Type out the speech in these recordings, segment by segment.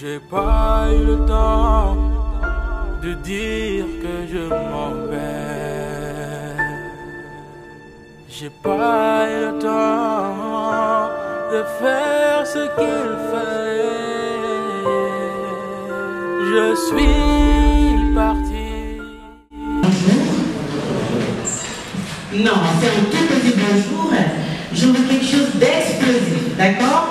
J'ai pas eu le temps de dire que je m'en vais. J'ai pas eu le temps de faire ce qu'il fallait. Je suis parti. Non, c'est un tout petit bonjour. Je veux quelque chose d'explosif, d'accord?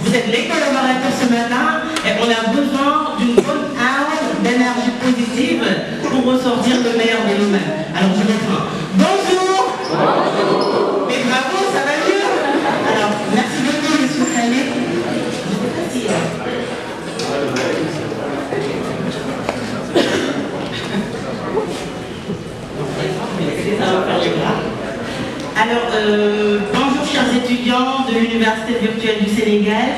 Vous êtes les collaborateurs ce matin et on a besoin d'une bonne aura d'énergie positive pour ressortir le meilleur de nous-mêmes. Alors je reprends. Bonjour. Bonjour. Mais bravo, ça va mieux. Alors, merci beaucoup, monsieur Khaled. Je sais pas si... Alors, bonjour chers étudiants de l'Université virtuelle du Sénégal.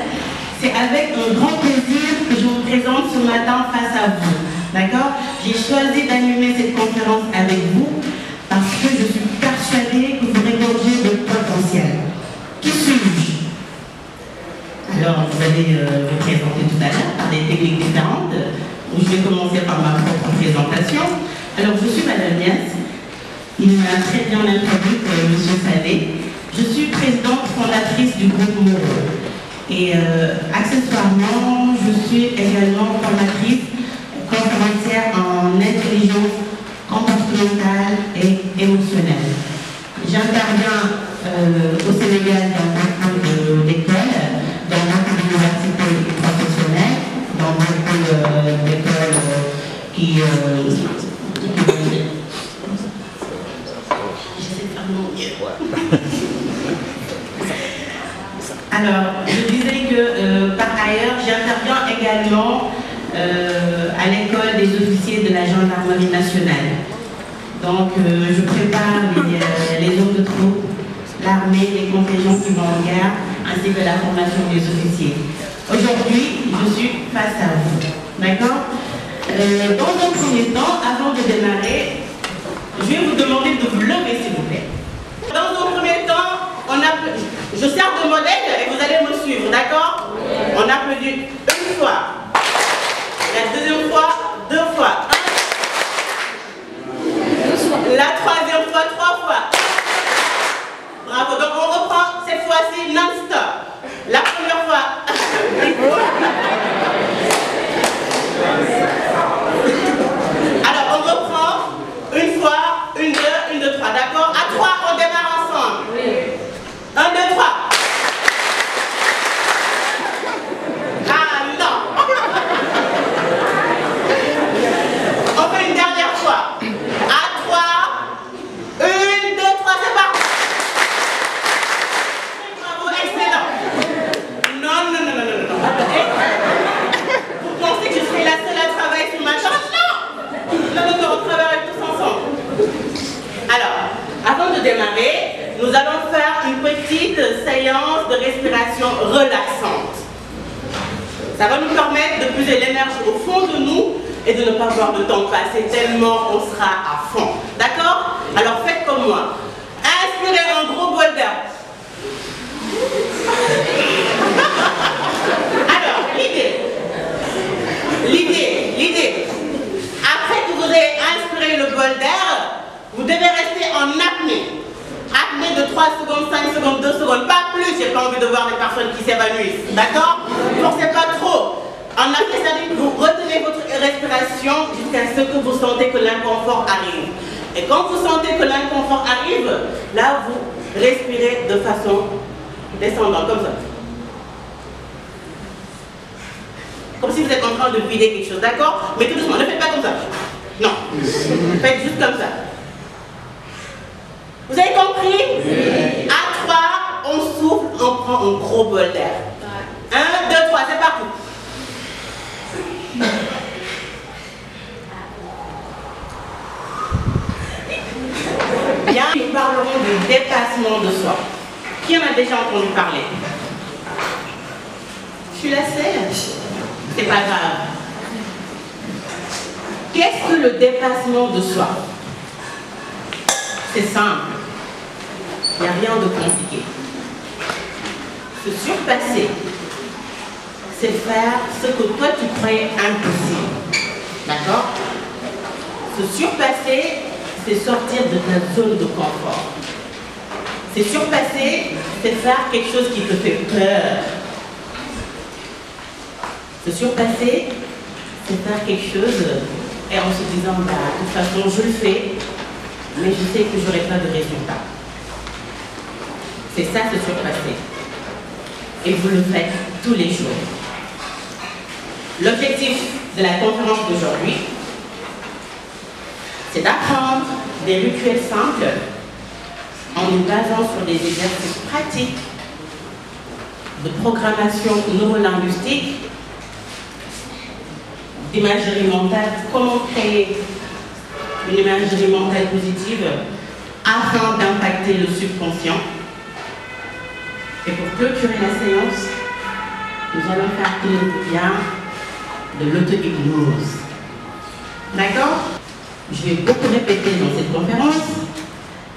C'est avec un grand plaisir que je vous présente ce matin face à vous. D'accord? J'ai choisi d'animer cette conférence avec vous parce que je suis persuadée que vous regorgez de potentiel. Qui suis-je? Alors, vous allez vous présenter tout à l'heure par des techniques différentes. Je vais commencer par ma propre présentation. Alors, je suis Madame Niasse. Il m'a très bien introduit, M. Salé. Je suis présidente fondatrice du groupe Moro. Et accessoirement, je suis également formatrice conférencière en intelligence comportementale et émotionnelle. J'interviens au Sénégal dans beaucoup d'écoles, dans beaucoup d'universités professionnelles, dans beaucoup d'écoles qui Alors, je disais que par ailleurs, j'interviens également à l'école des officiers de la gendarmerie nationale. Donc, je prépare les hommes de troupe, l'armée, les contingents qui vont en guerre, ainsi que la formation des officiers. Aujourd'hui, je suis face à vous. D'accord? Dans un premier temps, avant de démarrer, je vais vous demander de vous lever, s'il vous plaît. Dans un premier temps, je sers de modèle et vous allez me suivre, d'accord? On applaudit une fois. La deuxième fois, deux fois. La troisième fois, trois fois. Bravo. Donc on reprend cette fois-ci non-stop. La première fois. Alors on reprend une fois, une, deux, trois, d'accord? À trois, on démarre ensemble. Un, deux, trois. Ah non. On fait une dernière fois. À trois. Une, deux, trois, c'est parti. Bravo, excellent. Non, non, non, non, non, non. Vous pensez que je suis la seule à travailler sur ma chance? Non. Non, non, non, on travaille tous ensemble. Alors, avant de démarrer, nous allons faire une petite séance de respiration relaxante. Ça va nous permettre de puiser l'énergie au fond de nous et de ne pas voir le temps passer tellement on sera à fond. D'accord? Alors faites comme moi. Inspirez un gros bol d'air. Alors, l'idée. Après que vous ayez inspiré le bol d'air, vous devez rester en apnée. Apnée de 3 secondes, 5 secondes, 2 secondes, pas plus. J'ai pas envie de voir des personnes qui s'évanouissent. D'accord? Forcez pas trop. En apnée, c'est-à-dire que vous retenez votre respiration jusqu'à ce que vous sentez que l'inconfort arrive. Et quand vous sentez que l'inconfort arrive, là, vous respirez de façon descendante, comme ça. Comme si vous êtes en train de vider quelque chose, d'accord? Mais tout doucement, ne faites pas comme ça. Non. Faites juste comme ça. Vous avez compris? Oui. À 3, on souffle, on prend un gros bol d'air. 1, 2, 3, c'est parti. Bien, nous parlerons du dépassement de soi. Qui en a déjà entendu parler? Je suis la seule. C'est pas grave. Qu'est-ce que le dépassement de soi? C'est simple. Il n'y a rien de compliqué. Se surpasser, c'est faire ce que toi tu croyais impossible. D'accord? Se surpasser, c'est sortir de ta zone de confort. Se surpasser, c'est faire quelque chose qui te fait peur. Se surpasser, c'est faire quelque chose et en se disant, bah, de toute façon, je le fais, mais je sais que je n'aurai pas de résultat. C'est ça, se surpasser. Et vous le faites tous les jours. L'objectif de la conférence d'aujourd'hui, c'est d'apprendre des rituels simples en nous basant sur des exercices pratiques de programmation neurolinguistique, d'imagerie mentale, comment créer une imagerie mentale positive afin d'impacter le subconscient. Et pour clôturer la séance, nous allons faire le bien de l'auto-hypnose. D'accord? Je vais beaucoup répéter dans cette conférence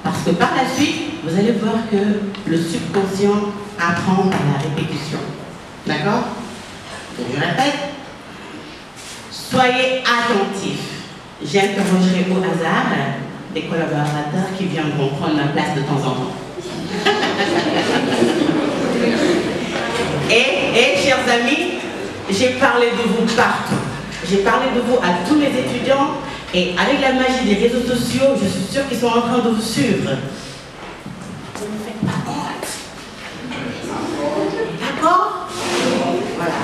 parce que par la suite, vous allez voir que le subconscient apprend par la répétition. D'accord? Donc je répète, soyez attentifs. J'interrogerai au hasard des collaborateurs qui viendront prendre ma place de temps en temps. Et chers amis, j'ai parlé de vous partout. J'ai parlé de vous à tous les étudiants et avec la magie des réseaux sociaux, je suis sûre qu'ils sont en train de vous suivre. Vous ne faites pas honte. D'accord? Voilà.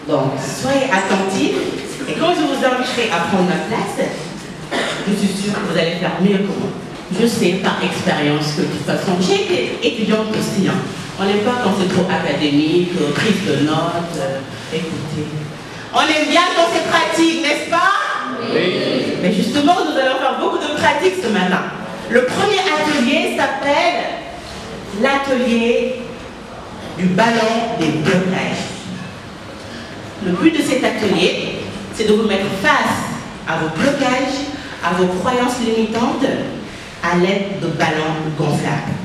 Donc, soyez attentifs et quand je vous inviterai à prendre ma place, je suis sûre que vous allez faire mieux que moi. Je sais par expérience que de toute façon, j'ai été étudiante aussi. Hein. On n'aime pas quand c'est trop académique, prise de notes, écoutez. On aime bien quand c'est pratique, n'est-ce pas? Oui. Mais justement, nous allons faire beaucoup de pratiques ce matin. Le premier atelier s'appelle l'atelier du ballon des blocages. Le but de cet atelier, c'est de vous mettre face à vos blocages, à vos croyances limitantes, à l'aide de ballons gonflables.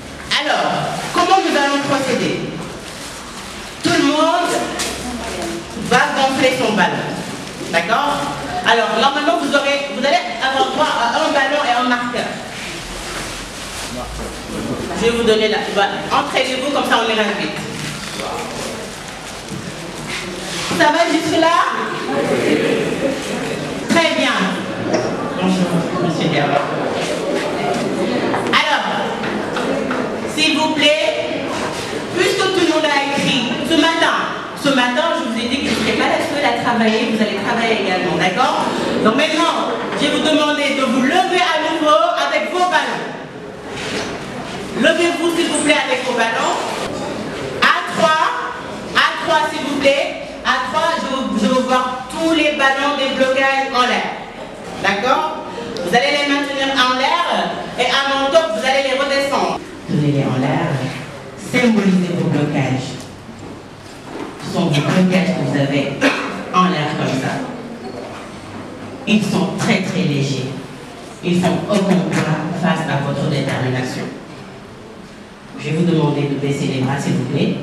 Alors, comment nous allons procéder? Tout le monde va gonfler son ballon. D'accord? Alors, normalement, vous allez avoir droit à un ballon et un marqueur. Je vais vous donner là. Entraînez-vous, comme ça on ira vite. Ça va jusque-là? Très bien. Bonjour, monsieur Germain. Alors, s'il vous plaît, puisque tout le monde a écrit ce matin, je vous ai dit que je ne serai pas la seule à travailler, vous allez travailler également, d'accord? Donc maintenant, je vais vous demander de vous lever à nouveau avec vos ballons. Levez-vous s'il vous plaît avec vos ballons. À 3 s'il vous plaît. À 3, je veux voir tous les ballons des blocages en l'air. D'accord? Vous allez les maintenir en l'air et à mon tour, vous allez les redescendre. Tenez-les en l'air. Symbolisez vos blocages. Ce sont vos blocages que vous avez en l'air comme ça. Ils sont très très légers. Ils font aucun poids face à votre détermination. Je vais vous demander de baisser les bras s'il vous plaît.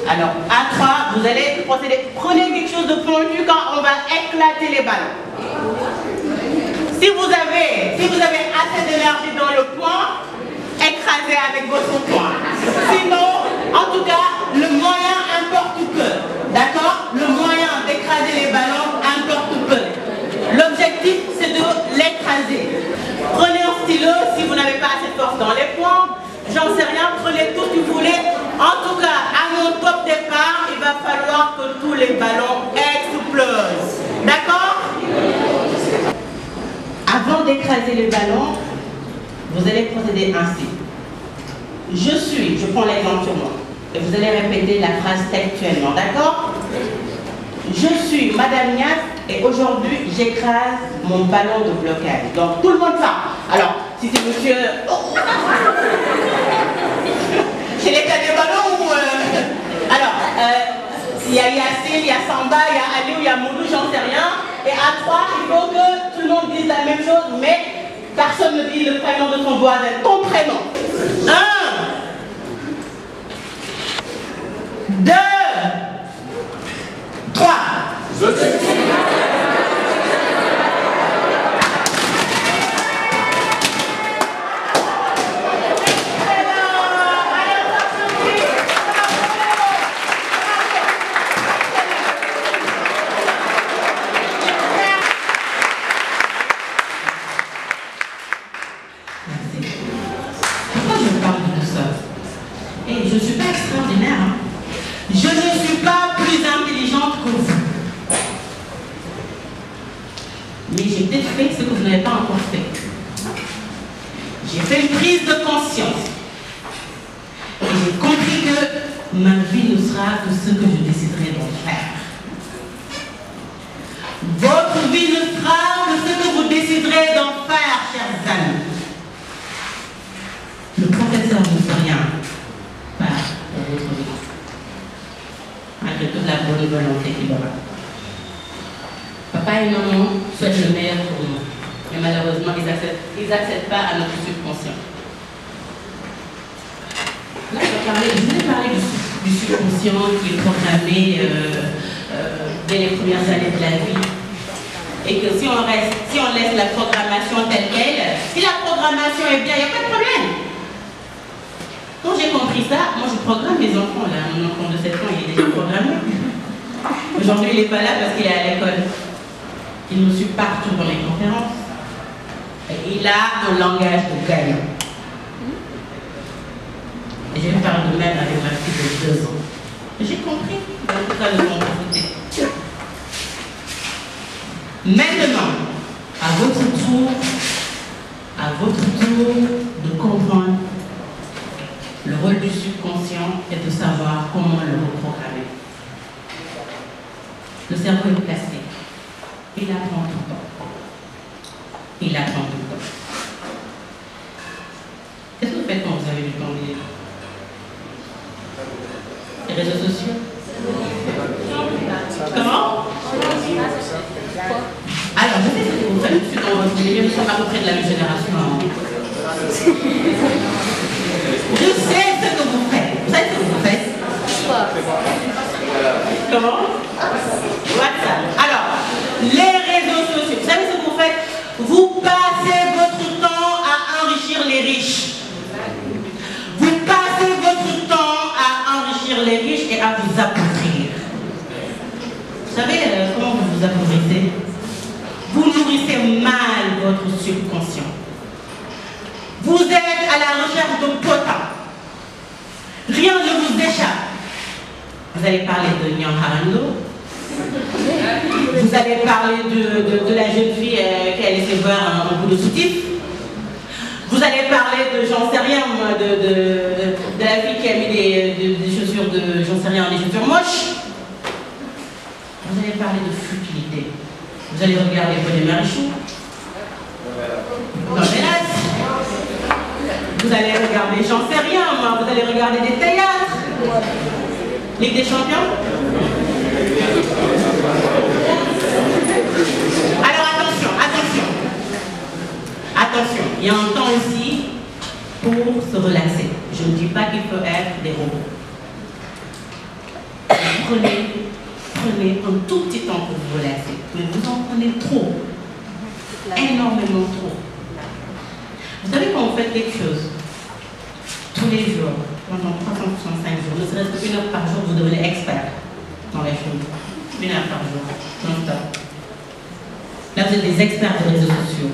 Alors, à 3, vous allez procéder. Prenez quelque chose de pointu quand on va éclater les ballons. Si vous avez assez d'énergie dans le poing, écrasez avec votre poing. Sinon, en tout cas, le moyen importe peu. D'accord? Le moyen d'écraser les ballons importe peu. L'objectif, c'est de l'écraser. Prenez un stylo si vous n'avez pas assez de force dans les poings. J'en sais rien, prenez tout ce que vous voulez. En tout cas, à mon top départ, il va falloir que tous les ballons explosent. D'accord? Avant d'écraser les ballons, vous allez procéder ainsi. Je prends l'exemple sur moi. Et vous allez répéter la phrase textuellement, d'accord? Je suis Madame Nias et aujourd'hui j'écrase mon ballon de blocage. Donc tout le monde part. Alors, si c'est monsieur... J'ai l'état des ballons ou... Alors, il y a Yassine, il y a Samba, il y a Ali, il y a Moudou, j'en sais rien. Et à 3, il faut que tout le monde dise la même chose, mais personne ne dit le prénom de son voisin. Ton prénom. 1, 2, 3, peut-être fait ce que vous n'avez pas encore fait. J'ai fait une prise de conscience. Et j'ai compris que ma vie ne sera que ce que je déciderai d'en faire. Votre vie ne sera que ce que vous déciderez d'en faire, chers amis. Le professeur ne fait rien pour votre vie, malgré toute la bonne volonté qu'il aura. Papa et maman souhaitent le meilleur pour nous, mais malheureusement, ils n'accèdent pas à notre subconscient. Là, je voulais parler du subconscient qui est programmé dès les premières années de la vie. Et que si on laisse la programmation telle qu'elle, si la programmation est bien, il n'y a pas de problème. Quand j'ai compris ça, moi je programme mes enfants. Là. Mon enfant de 7 ans, il est déjà programmé. Aujourd'hui, il n'est pas là parce qu'il est à l'école. Il me suit partout dans les conférences. Et il a un langage de gagnant. Et je vais faire de même avec ma fille de 2 ans. J'ai compris. En tout cas, de mon côté. Maintenant, à votre tour de comprendre, le rôle du subconscient est de savoir comment le reprogrammer. Le cerveau est plastique. Il apprend tout le temps. Il apprend tout le temps. Qu'est-ce que vous faites quand vous avez du temps libre? Les réseaux sociaux? Comment? Alors, je sais ce que vous faites, je suis dans votre milieu, nous sommes à peu près de la même génération. Je sais ce que vous faites. Vous savez ce que vous faites? Comment? WhatsApp. Alors, les réseaux sociaux, vous savez ce que vous faites? Vous passez votre temps à enrichir les riches. Vous passez votre temps à enrichir les riches et à vous appauvrir. Vous savez comment vous vous appauvrissez? Vous nourrissez mal votre subconscient. Vous êtes à la recherche de potins. Rien ne vous échappe. Vous allez parler de Nyan Harando. Vous allez parler de la jeune fille qui a laissé voir un bout de soutif. Vous allez parler de, j'en sais rien, moi, de la fille qui a mis des chaussures de, j'en sais rien, des chaussures moches. Vous allez parler de futilité. Vous allez regarder Bonnet Marichou. Dans les lacs. Vous allez regarder, j'en sais rien, moi, vous allez regarder des théâtres. Ligue des Champions. Alors attention, il y a un temps aussi pour se relaxer. Je ne dis pas qu'il faut être des robots. Prenez un tout petit temps pour vous relaxer. Mais vous en prenez trop. Énormément trop. Vous savez quand vous faites quelque chose, tous les jours, pendant 365 jours, ne serait-ce qu'une heure par jour, vous devenez expert dans les choses. 1 heure par jour, non-stop. Là, vous êtes des experts de réseaux sociaux.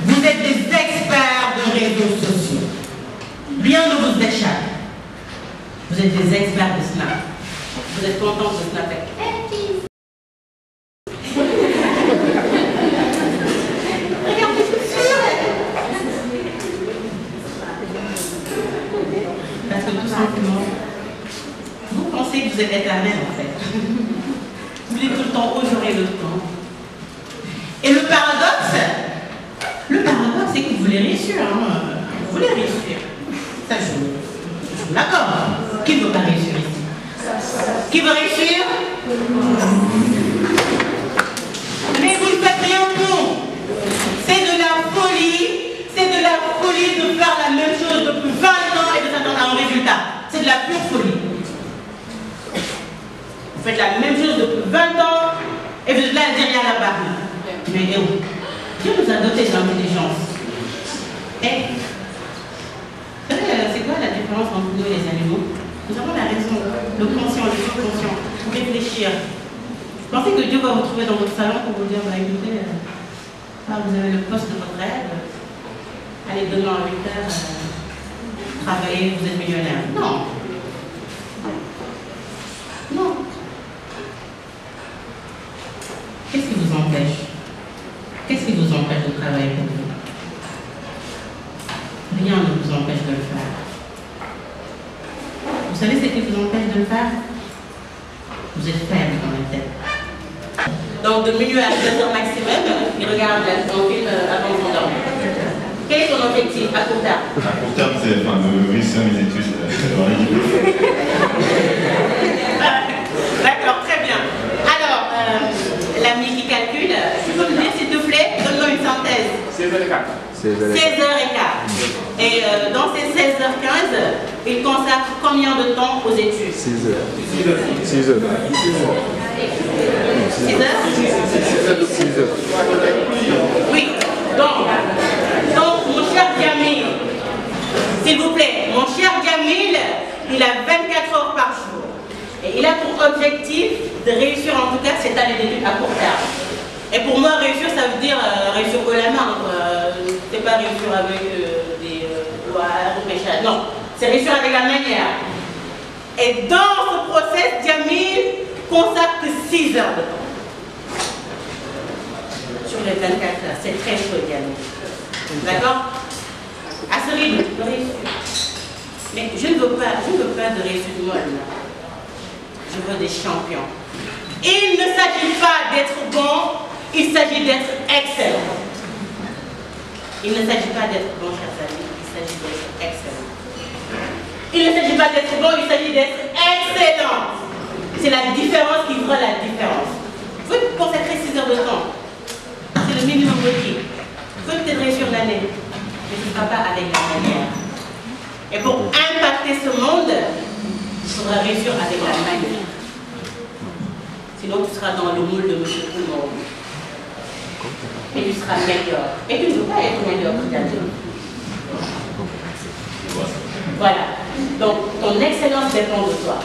Vous êtes des experts de réseaux sociaux. Rien ne vous échappe. Vous êtes des experts de Snap. Vous êtes contents de snapper. Regardez, c'est sûr. Parce que tout simplement, vous pensez que vous êtes éternel en fait. Vous dites tout le temps, oh j'aurai le temps. Et le paradoxe, c'est que vous voulez réussir. Hein. Vous voulez réussir. Ça je vous l'accorde. Qui ne veut pas réussir ici? Qui veut réussir? Mais vous ne faites rien pour. C'est de la folie de faire la même chose depuis 20 ans et de s'attendre à un résultat. C'est de la pure folie. Vous faites la même chose depuis 20 ans et vous êtes là derrière la barre. Mais Dieu nous a doté d'intelligence. Et vous savez, c'est quoi la différence entre nous et les animaux? Nous avons la raison, le conscient, le subconscient, pour réfléchir. Pensez que Dieu va vous trouver dans votre salon pour vous dire, bah écoutez, vous avez le poste de votre rêve, allez demain à 8 heures, travailler, vous êtes millionnaire. Non. Non. Qu'est-ce que vous en rien ne vous empêche de le faire. Vous savez ce qui vous empêche de le faire? Vous êtes faible dans la tête. Donc de minuit à 2h maximum, il regarde son film avant de s'endormir. Quel est son objectif à court terme? À court terme, c'est de réussir mes études dans les livres. D'accord, très bien. Alors, l'ami qui calcule, tu peux me dire s'il te plaît, donne-moi une synthèse. 16h15. 16h15. Et dans ces 16h15, il consacre combien de temps aux études? 6 heures. 6 heures. 6 heures? 6 heures. Oui. Donc, mon cher Djamil, s'il vous plaît, mon cher Djamil, il a 24 heures par jour. Et il a pour objectif de réussir en tout cas cette année d'études à court terme. Et pour moi, réussir, ça veut dire réussir au la main. C'est pas réussir avec des doigts repêchage. Non, c'est réussir avec la manière. Et dans ce process, Djamil consacre 6 heures de temps. Sur les 24 heures. C'est très chaud, Djamil. D'accord? À ce rythme, de réussir. Mais je ne veux pas de réussite molle. Je veux des champions. Il ne s'agit pas d'être bon, il s'agit d'être excellent. Il ne s'agit pas d'être bon, chers amis, il s'agit d'être excellent. Il ne s'agit pas d'être bon, il s'agit d'être excellent. C'est la différence qui fera la différence. Vous pouvez consacrer 6 heures de temps. C'est le minimum requis. Vous pouvez peut-être réussir l'année, mais ce ne sera pas avec la manière. Et pour impacter ce monde, il faudra réussir avec la manière. Sinon, tu seras dans le moule de monsieur tout le monde. Et tu seras meilleur. Et tu ne veux pas être meilleur que quelqu'un. Voilà. Donc, ton excellence dépend de toi.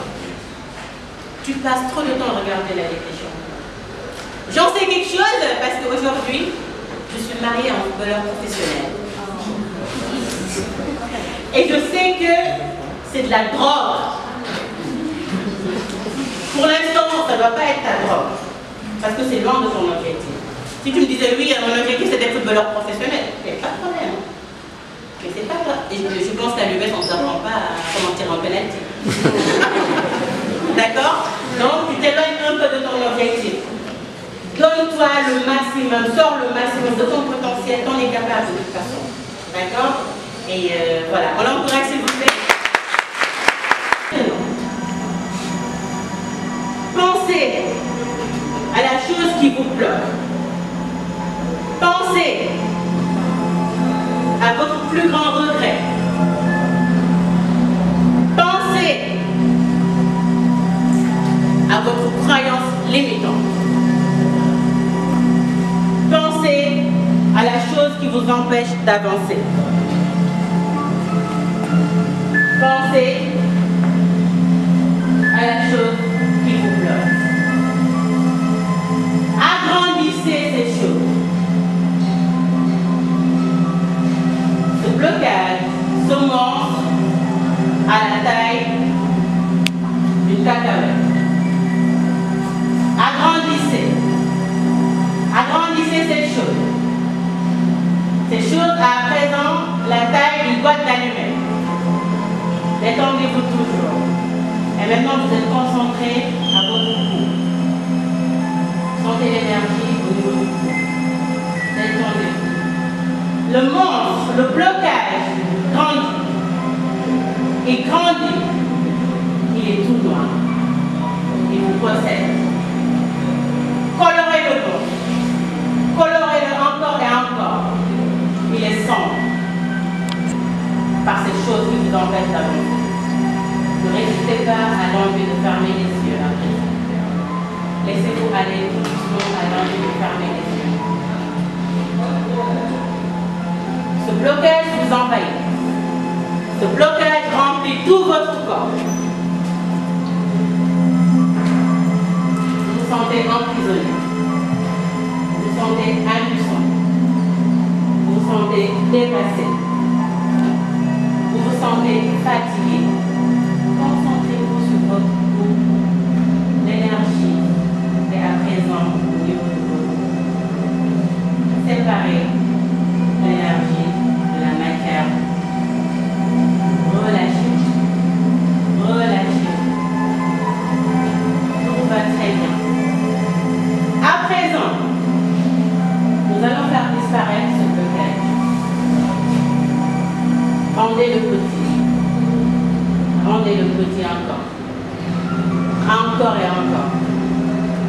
Tu passes trop de temps à regarder la dépression. J'en sais quelque chose parce qu'aujourd'hui, je suis mariée à un footballeur professionnel. Et je sais que c'est de la drogue. Pour l'instant, ça ne doit pas être ta drogue. Parce que c'est loin de ton objectif. Si tu me disais oui, mon objectif c'est d'être footballeur professionnel, il n'y a pas de problème. Mais c'est pas toi. Et je pense qu'à l'UBS, on ne s'apprend pas à comment tirer un penalty. D'accord? Donc, tu t'éloignes un peu de ton objectif. Donne-toi le maximum, sors le maximum de ton potentiel, t'en es capable de toute façon. D'accord? Et voilà, on l'encourage s'il vous plaît. Pensez à la chose qui vous bloque. Pensez à votre plus grand regret. Pensez à votre croyance limitante. Pensez à la chose qui vous empêche d'avancer. Pensez à la chose qui vous bloque. Agrandissez ces choses. Ce blocage s'augmente à la taille d'une cacahuète. Agrandissez. Agrandissez ces choses. Ces choses à présent la taille d'une boîte d'allumettes. Détendez-vous toujours. Et maintenant, vous êtes concentré à votre cou. Sentez l'énergie au niveau du cou. Détendez-vous. Le monstre, le blocage grandit. Il grandit. Il est tout noir. Il vous possède. Colorez-le bon. Colorez-le encore et encore. Il est sombre. Par ces choses qui vous empêchent d'avancer. Ne résistez pas à l'envie de fermer les yeux après. Laissez-vous aller tout doucement à l'envie de fermer les yeux. Ce blocage vous envahit. Ce blocage remplit tout votre corps. Vous vous sentez emprisonné. Vous vous sentez impuissant. Vous vous sentez dépassé. Vous vous sentez fatigué. Concentrez-vous sur votre cou. L'énergie est à présent au niveau de votre cou. Séparez l'énergie de la matière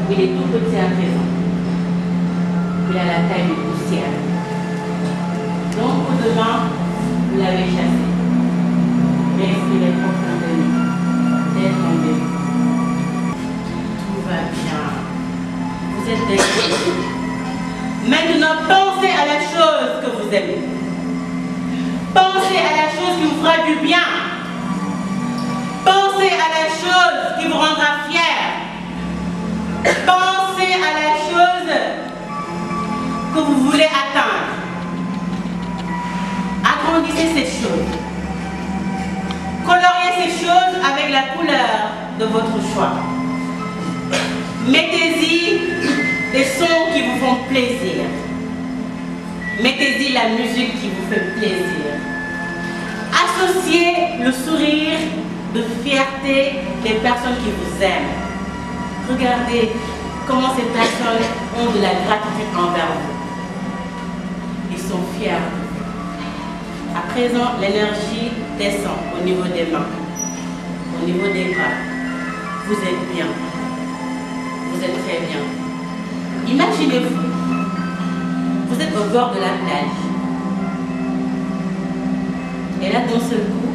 Il est tout petit à présent. Il a la taille de poussière. Donc, coup de main, vous l'avez chassé. Respirez profondément. Détendez-vous. Tout va bien. Vous êtes détendus. Maintenant, pensez à la chose que vous aimez. Pensez à la chose qui vous fera du bien. Pensez à la chose qui vous rendra fier. Pensez à la chose que vous voulez atteindre. Agrandissez ces choses. Coloriez ces choses avec la couleur de votre choix. Mettez-y des sons qui vous font plaisir. Mettez-y la musique qui vous fait plaisir. Associez le sourire de fierté des personnes qui vous aiment. Regardez comment ces personnes ont de la gratitude envers vous. Ils sont fiers. À présent, l'énergie descend au niveau des mains, au niveau des bras. Vous êtes bien. Vous êtes très bien. Imaginez-vous, vous êtes au bord de la plage. Et là, d'un seul coup,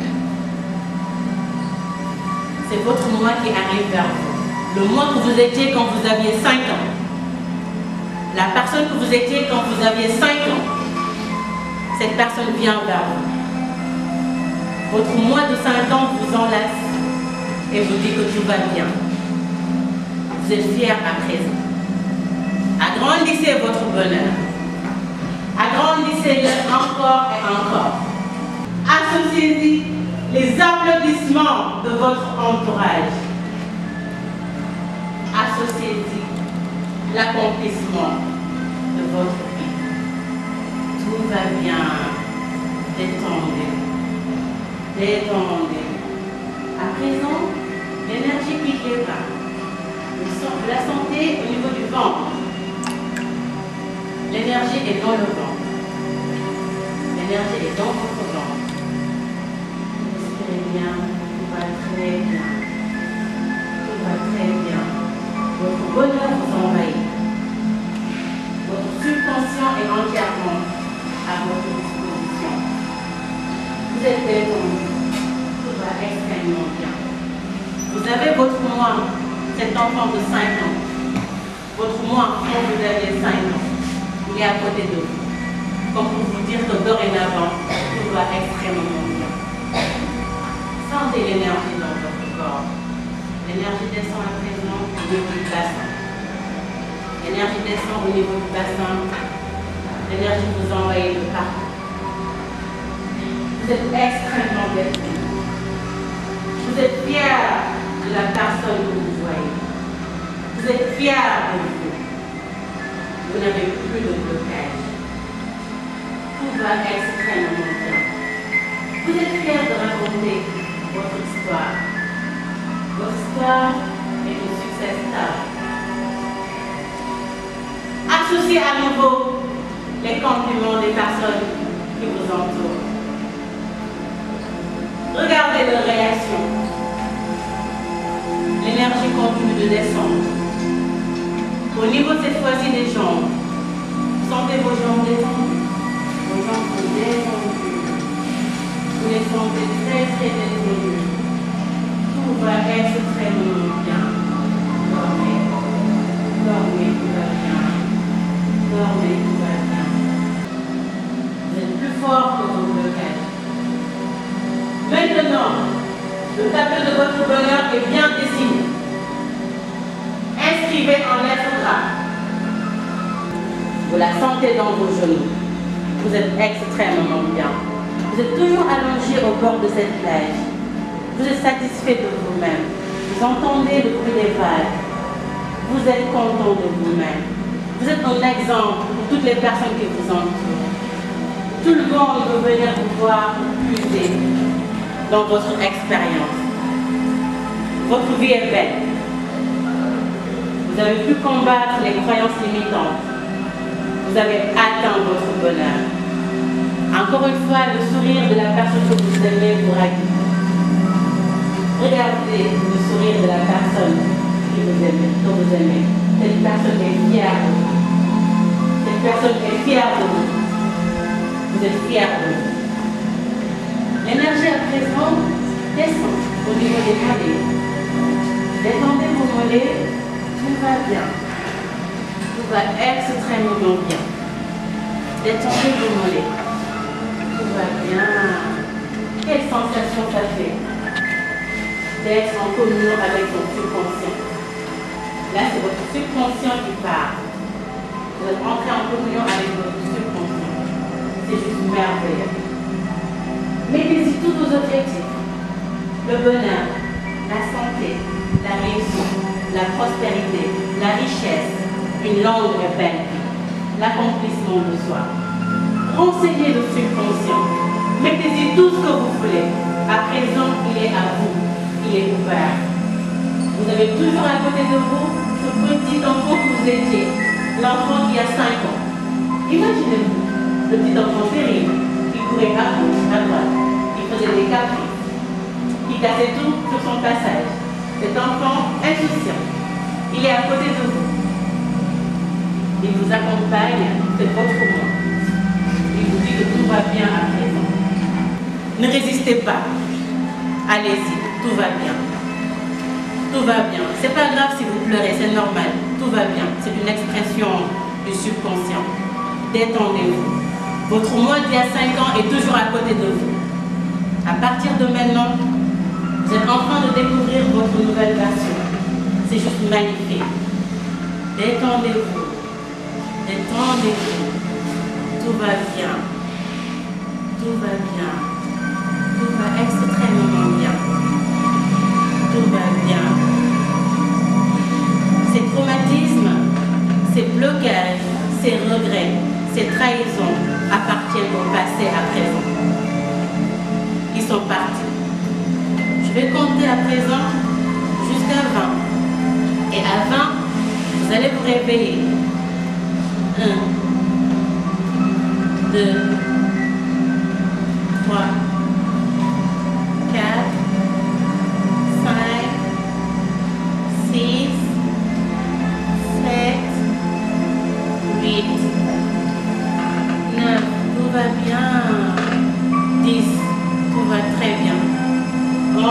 c'est votre moi qui arrive vers vous. Le moi que vous étiez quand vous aviez 5 ans. La personne que vous étiez quand vous aviez 5 ans. Cette personne vient vers vous. Votre moi de 5 ans vous enlace et vous dit que tout va bien. Vous êtes fier à présent. Agrandissez votre bonheur. Agrandissez-le encore et encore. Associez-y les applaudissements de votre entourage. Associez-y l'accomplissement de votre vie. Tout va bien. Détendez. Détendez. À présent, l'énergie quitte les bras. Vous la sentez au niveau du ventre. L'énergie est dans le ventre. L'énergie est dans votre ventre. Respirez bien. Tout va très bien. Tout va très bien. Votre bonheur vous envahit. Votre subconscient est entièrement à votre disposition. Vous êtes détendu. Tout va extrêmement bien. Vous avez votre moi, cet enfant de 5 ans. Votre moi, quand vous aviez 5 ans, il est à côté de vous. Comme pour vous dire que dorénavant, tout va extrêmement bien. Sentez l'énergie dans votre corps. L'énergie descend à présent au niveau du bassin. L'énergie descend au niveau du bassin. L'énergie vous envahit de partout. Vous êtes extrêmement détendu. Vous êtes fier de la personne que vous voyez. Vous êtes fier de vous. Vous n'avez plus de blocage. Tout va extrêmement bien. Vous êtes fier de raconter votre histoire. Votre histoire est une success story. Associez à nouveau les compliments des personnes qui vous entourent. Regardez leurs réactions. L'énergie continue de descendre. Au niveau cette fois-ci des jambes, sentez vos jambes détendues. Vos jambes sont détendues. Vous les sentez très très détendues. Tout va extrêmement bien. Dormez. Dormez, tout va bien. Dormez, tout va bien. Vous êtes plus fort que vos blocages. Maintenant, le tableau de votre bonheur est bien dessiné. Inscrivez en lettres gras. Vous la sentez dans vos genoux. Vous êtes extrêmement bien. Vous êtes toujours allongé au bord de cette plage. Vous êtes satisfait de vous-même. Vous entendez le bruit des vagues. Vous êtes content de vous-même. Vous êtes un exemple pour toutes les personnes qui vous entourent. Tout le monde peut venir vous voir puiser dans votre expérience. Votre vie est belle. Vous avez pu combattre les croyances limitantes. Vous avez atteint votre bonheur. Encore une fois, le sourire de la personne que vous aimez vous ravit. Regardez le sourire de la personne que vous aimez. Cette personne est fière de vous. Cette personne est fière de vous. Vous êtes fiers de vous. L'énergie à présent descend au niveau des mollets. Détendez vos mollets, tout va bien. Tout va extrêmement bien. Détendez vos mollets. Tout va bien. Quelle sensation ça fait d'être en communion avec votre subconscient. Là, c'est votre subconscient qui parle. Vous êtes entré en communion avec votre subconscient. C'est juste merveilleux. Mettez-y tous vos objectifs. Le bonheur, la santé, la réussite, la prospérité, la richesse, une longue et belle vie, l'accomplissement de soi. Renseignez le subconscient. Mettez-y tout ce que vous voulez. À présent, il est à vous. Il est ouvert. Vous avez toujours à côté de vous ce petit enfant que vous étiez. L'enfant qui a 5 ans. Imaginez-vous, le petit enfant terrible. Il courait à gauche, à droite. Il faisait des caprices. Il cassait tout sur son passage. Cet enfant insouciant. Il est à côté de vous. Il vous accompagne, c'est votre moi. Il vous dit que tout va bien à présent. Ne résistez pas. Allez-y, tout va bien. Tout va bien. C'est pas grave si vous pleurez, c'est normal. Tout va bien. C'est une expression du subconscient. Détendez-vous. Votre moi d'il y a 5 ans est toujours à côté de vous. À partir de maintenant, vous êtes en train de découvrir votre nouvelle version. C'est juste magnifique. Détendez-vous. Détendez-vous. Tout va bien. Tout va bien. Tout va extrêmement bien. Tout va bien. Ces traumatismes, ces blocages, ces regrets, ces trahisons appartiennent au passé à présent. Ils sont partis. Je vais compter à présent jusqu'à 20. Et à 20, vous allez vous réveiller. 1, 2, 3, 4, 5, 6, 7, 8, 9, tout va bien. 10, tout va très bien. 11,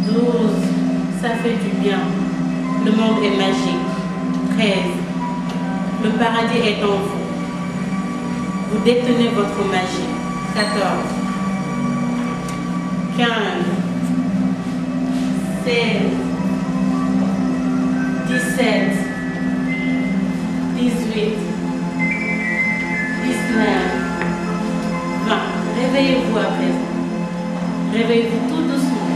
12, ça fait du bien. Le monde est magique. 13, le paradis est en vous. Vous détenez votre magie. 14, 15, 16, 17, 18, 19, 20. Réveillez-vous à présent. Réveillez-vous tout doucement.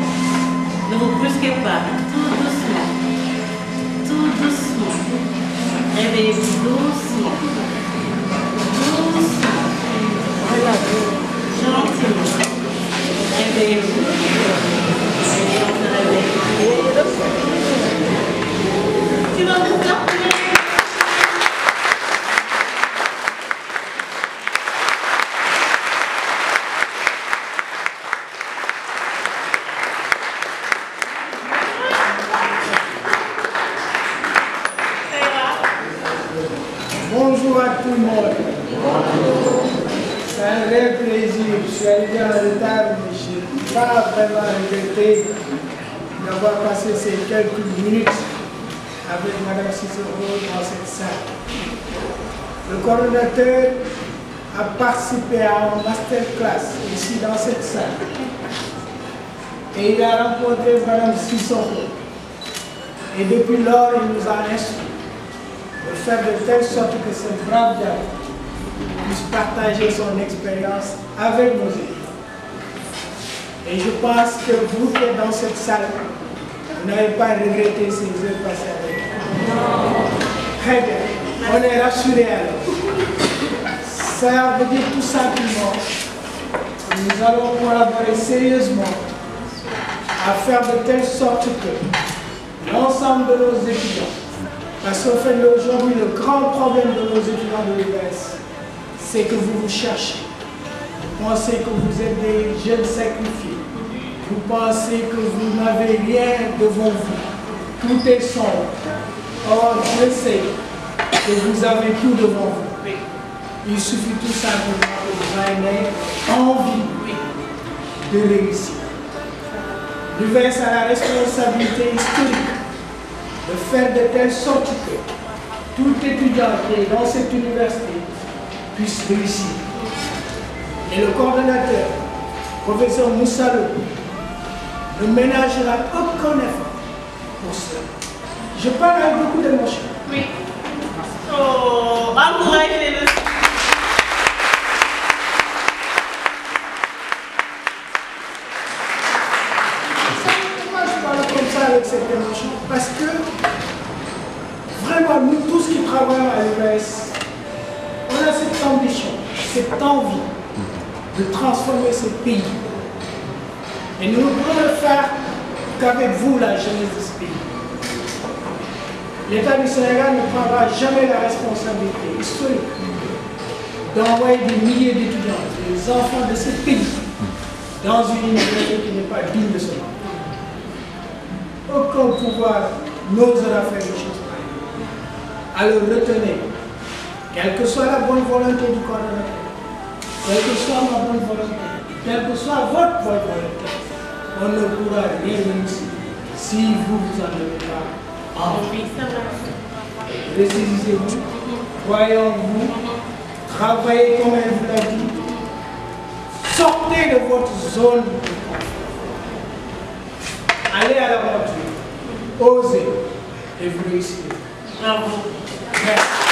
Ne vous brusquez pas. Tout doucement. Tout doucement. Réveillez-vous doucement. Doucement. Gentiment. Réveillez-vous. Et on se réveille. Tu vas vous sortir. Bonjour à tout le monde. C'est un vrai plaisir. Je suis arrivé en retard, mais je n'ai pas vraiment regretté d'avoir passé ces quelques minutes avec Mme Cicero dans cette salle. Le coordonnateur a participé à un masterclass ici dans cette salle. Et il a rencontré Mme Cicero. Et depuis lors, il nous a instruit de faire de telle sorte que cette brave dame puisse partager son expérience avec nos étudiants. Et je pense que vous qui êtes dans cette salle, vous n'avez pas regretté ces heures passées avec nous. Très bien, on est rassurés alors. Ça veut dire tout simplement que nous allons collaborer sérieusement à faire de telle sorte que l'ensemble de nos étudiants, parce qu'au fait d'aujourd'hui, le grand problème de nos étudiants de l'US, c'est que vous vous cherchez. Vous pensez que vous êtes des jeunes sacrifiés. Vous pensez que vous n'avez rien devant vous. tout est sombre. Or, je sais que vous avez tout devant vous. Il suffit tout simplement que vous ayez envie de réussir. L'UVS a la responsabilité historique de faire de telle sorte que tout étudiant qui est dans cette université puisse réussir. Et le coordonnateur, professeur Moussalo, ne ménagera aucun effort pour cela. Je parle avec beaucoup d'émotion. Oui. Oh, encouragez-le. Moi, je parle comme ça avec cette émotion parce que vraiment, nous tous qui travaillons à l'UVS, on a cette ambition, cette envie de transformer ce pays. Et nous ne pouvons le faire qu'avec vous, la jeunesse de ce pays. L'État du Sénégal ne prendra jamais la responsabilité historique d'envoyer des milliers d'étudiants, des enfants de ce pays, dans une université qui n'est pas digne de ce nom. Aucun pouvoir n'osera faire des choses pareilles. Alors retenez, quelle que soit la bonne volonté du coordonnateur, quelle que soit ma bonne volonté, quelle que soit votre bonne volonté, on ne pourra rien réussir si vous vous en donnez pas envie. Ressaisissez-vous, croyez en vous, travaillez comme elle vous l'a dit, sortez de votre zone de confort. Allez à l'aventure, osez et vous réussirez. Bravo. Merci.